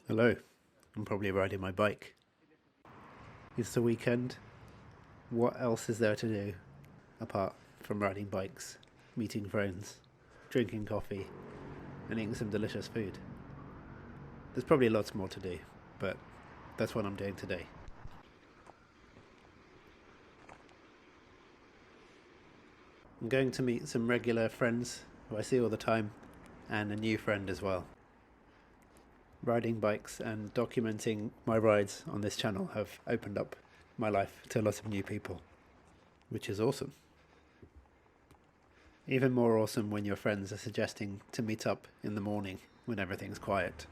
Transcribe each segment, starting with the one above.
Hello, I'm probably riding my bike. It's the weekend. What else is there to do apart from riding bikes, meeting friends, drinking coffee, and eating some delicious food? There's probably lots more to do, but that's what I'm doing today. I'm going to meet some regular friends who I see all the time, and a new friend as well. Riding bikes and documenting my rides on this channel have opened up my life to lots of new people, which is awesome. Even more awesome when your friends are suggesting to meet up in the morning when everything's quiet.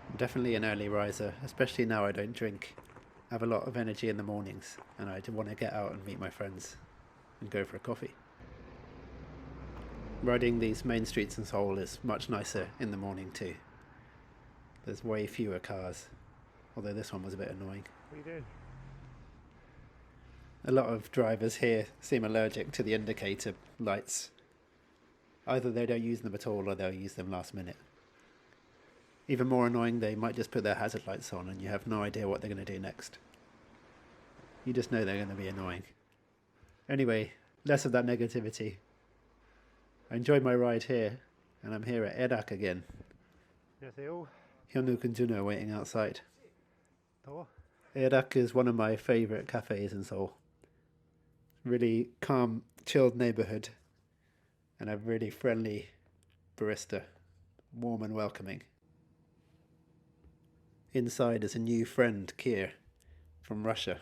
I'm definitely an early riser, especially now I don't drink. I have a lot of energy in the mornings and I want to get out and meet my friends and go for a coffee. Riding these main streets in Seoul is much nicer in the morning too. There's way fewer cars, although this one was a bit annoying. What are you doing? A lot of drivers here seem allergic to the indicator lights. Either they don't use them at all or they'll use them last minute. Even more annoying, they might just put their hazard lights on and you have no idea what they're going to do next. You just know they're going to be annoying. Anyway, less of that negativity. I enjoyed my ride here, and I'm here at Elak again. 안녕하세요. Hyunwook and Juno are waiting outside. 더워? Elak is one of my favourite cafes in Seoul. Really calm, chilled neighbourhood, and a really friendly barista, warm and welcoming. Inside is a new friend, Kier, from Russia.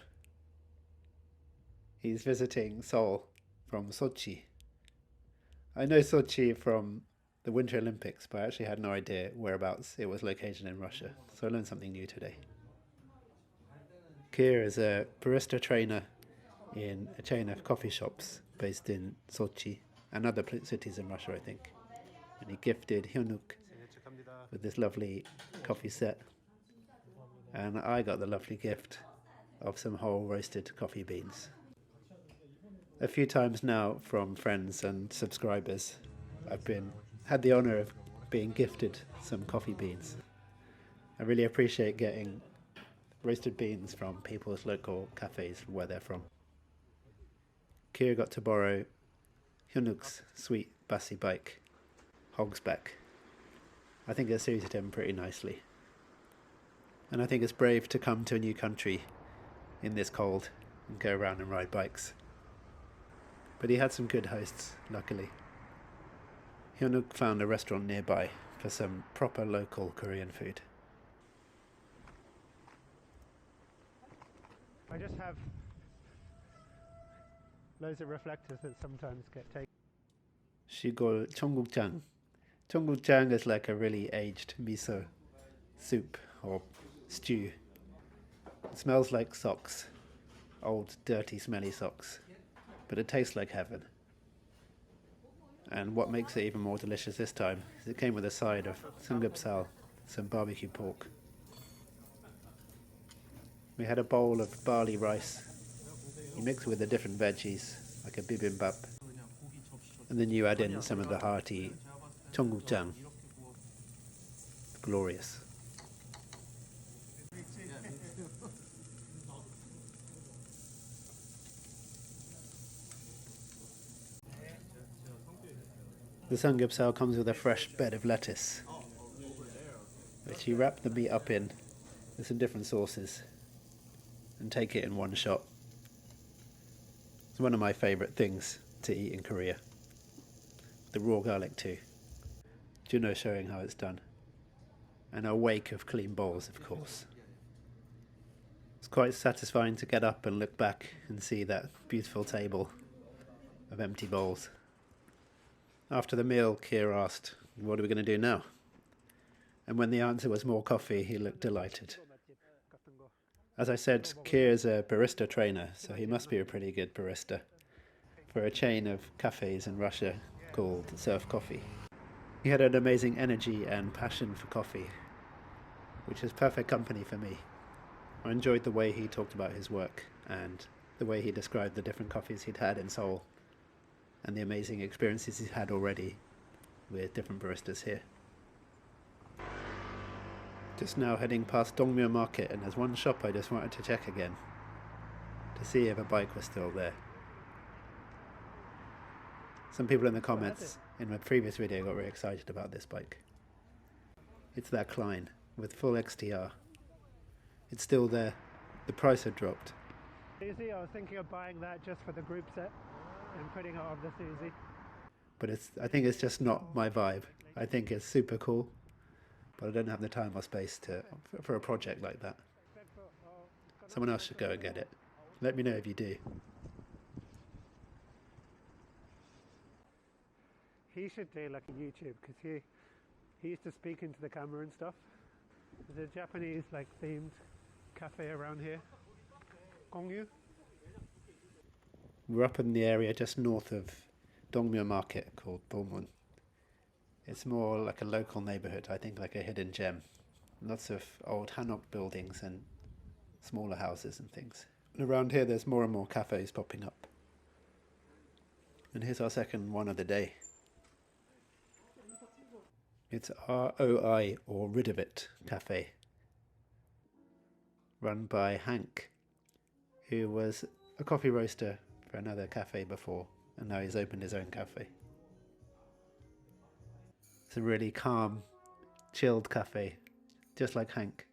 He's visiting Seoul from Sochi. I know Sochi from the Winter Olympics, but I actually had no idea whereabouts it was located in Russia, so I learned something new today. Kier is a barista trainer in a chain of coffee shops based in Sochi and other cities in Russia, I think. And he gifted Hyunwook with this lovely coffee set. And I got the lovely gift of some whole roasted coffee beans. A few times now from friends and subscribers, I've had the honour of being gifted some coffee beans. I really appreciate getting roasted beans from people's local cafes where they're from. Kier got to borrow Hyunwook's sweet bassy bike, Hogsback. I think it suited him pretty nicely. And I think it's brave to come to a new country in this cold and go around and ride bikes. But he had some good hosts, luckily. Hyunwook found a restaurant nearby for some proper local Korean food. I just have loads of reflectors that sometimes get taken. Shigol cheonggukjang. Cheonggukjang is like a really aged miso soup or stew. It smells like socks, old dirty smelly socks, but it tastes like heaven. And what makes it even more delicious this time is it came with a side of samgyeopsal, some barbecue pork. We had a bowl of barley rice. You mix it with the different veggies, like a bibimbap, and then you add in some of the hearty cheonggukjang. Glorious. The samgyeopsal comes with a fresh bed of lettuce, which you wrap the meat up in with some different sauces and take it in one shot. It's one of my favourite things to eat in Korea. The raw garlic too. Juno showing how it's done. And a wake of clean bowls, of course. It's quite satisfying to get up and look back and see that beautiful table of empty bowls. After the meal, Kier asked, "What are we going to do now?" And when the answer was more coffee, he looked delighted. As I said, Kier is a barista trainer, so he must be a pretty good barista for a chain of cafes in Russia called Surf Coffee. He had an amazing energy and passion for coffee, which is perfect company for me. I enjoyed the way he talked about his work and the way he described the different coffees he'd had in Seoul and the amazing experiences he's had already with different baristas here. Just now heading past Dongmyo Market, and there's one shop I just wanted to check again to see if a bike was still there. Some people in the comments in my previous video got very excited about this bike. It's that Klein with full XTR. It's still there. The price had dropped. Susie, I was thinking of buying that just for the group set and putting it on the Susie. But I think it's just not my vibe. I think it's super cool, but I don't have the time or space for a project like that. Someone else should go and get it. Let me know if you do. He should do like a YouTube, because he used to speak into the camera and stuff. There's a Japanese like themed cafe around here. Gongyu? We're up in the area just north of Dongmyo Market called Bulmun. It's more like a local neighborhood, I think like a hidden gem. Lots of old hanok buildings and smaller houses and things. And around here there's more and more cafes popping up. And here's our second one of the day. It's ROI, or Rid of It Cafe, run by Hank, who was a coffee roaster for another cafe before, and now he's opened his own cafe. It's a really calm, chilled cafe, just like Hank.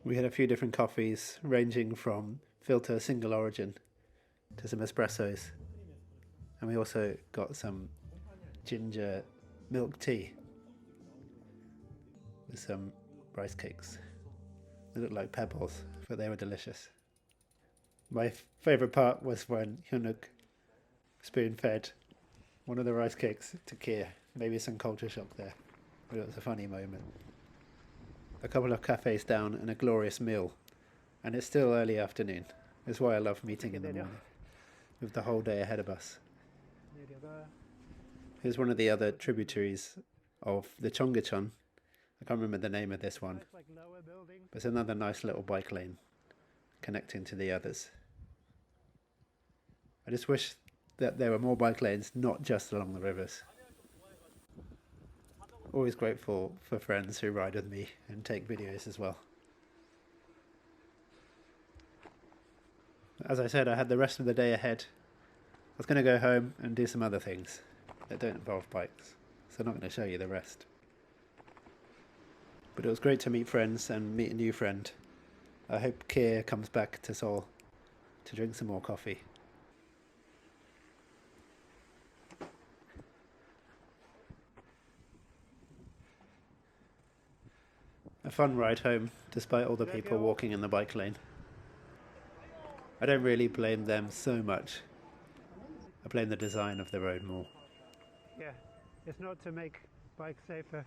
We had a few different coffees, ranging from filter single origin to some espressos. And we also got some ginger milk tea with some rice cakes. They looked like pebbles, but they were delicious. My favourite part was when Hyunuk spoon-fed one of the rice cakes to Kier. Maybe some culture shock there, but it was a funny moment. A couple of cafes down and a glorious meal, and it's still early afternoon. That's why I love meeting in the morning, with the whole day ahead of us. Here's one of the other tributaries of the Cheonggyecheon. I can't remember the name of this one, but it's another nice little bike lane connecting to the others. I just wish that there were more bike lanes, not just along the rivers. Always grateful for friends who ride with me and take videos as well. As I said, I had the rest of the day ahead. I was going to go home and do some other things that don't involve bikes, so I'm not going to show you the rest. But it was great to meet friends and meet a new friend. I hope Kier comes back to Seoul to drink some more coffee. A fun ride home, despite all the people walking in the bike lane. I don't really blame them so much. I blame the design of the road more. Yeah, it's not to make bikes safer.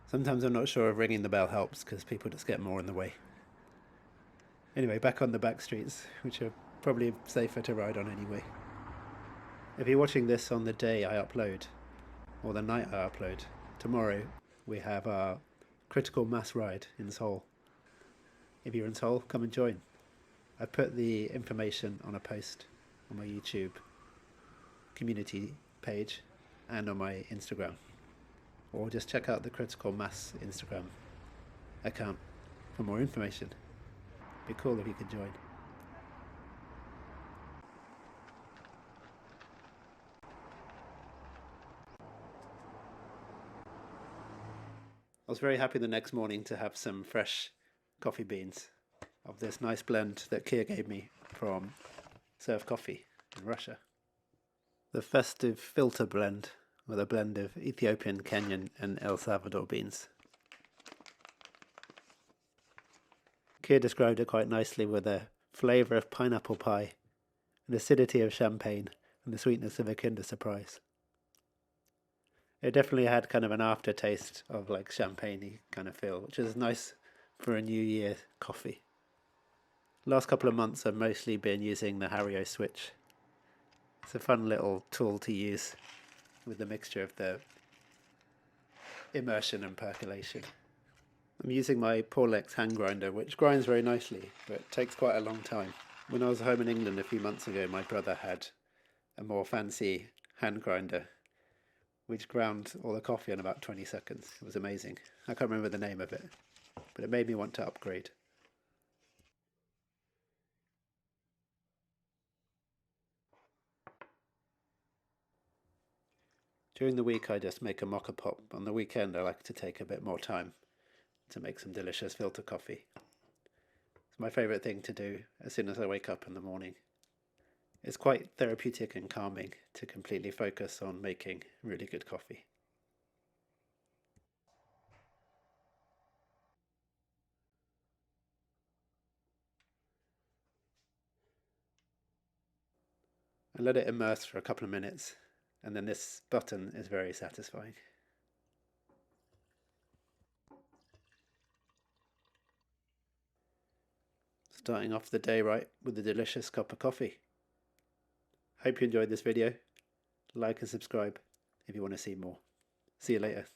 Sometimes I'm not sure if ringing the bell helps because people just get more in the way. Anyway, back on the back streets, which are probably safer to ride on anyway. If you're watching this on the day I upload, or the night I upload, tomorrow we have our critical mass ride in Seoul. If you're in Seoul, come and join. I put the information on a post on my YouTube community page and on my Instagram. Or just check out the Critical Mass Instagram account for more information. Be cool if you could join. I was very happy the next morning to have some fresh coffee beans of this nice blend that Kier gave me from Serve Coffee in Russia. The festive filter blend with a blend of Ethiopian, Kenyan and El Salvador beans. Kier described it quite nicely with a flavour of pineapple pie, an acidity of champagne and the sweetness of a Kinder Surprise. It definitely had kind of an aftertaste of like champagne-y kind of feel, which is nice for a New Year coffee. Last couple of months I've mostly been using the Hario switch. It's a fun little tool to use with the mixture of the immersion and percolation. I'm using my Porlex hand grinder, which grinds very nicely, but takes quite a long time. When I was home in England a few months ago, my brother had a more fancy hand grinder, which ground all the coffee in about 20 seconds. It was amazing. I can't remember the name of it, but it made me want to upgrade. During the week I just make a mocha pop. On the weekend I like to take a bit more time to make some delicious filter coffee. It's my favourite thing to do as soon as I wake up in the morning. It's quite therapeutic and calming to completely focus on making really good coffee. I let it immerse for a couple of minutes, and then this button is very satisfying. Starting off the day right with a delicious cup of coffee. Hope you enjoyed this video. Like and subscribe if you want to see more. See you later.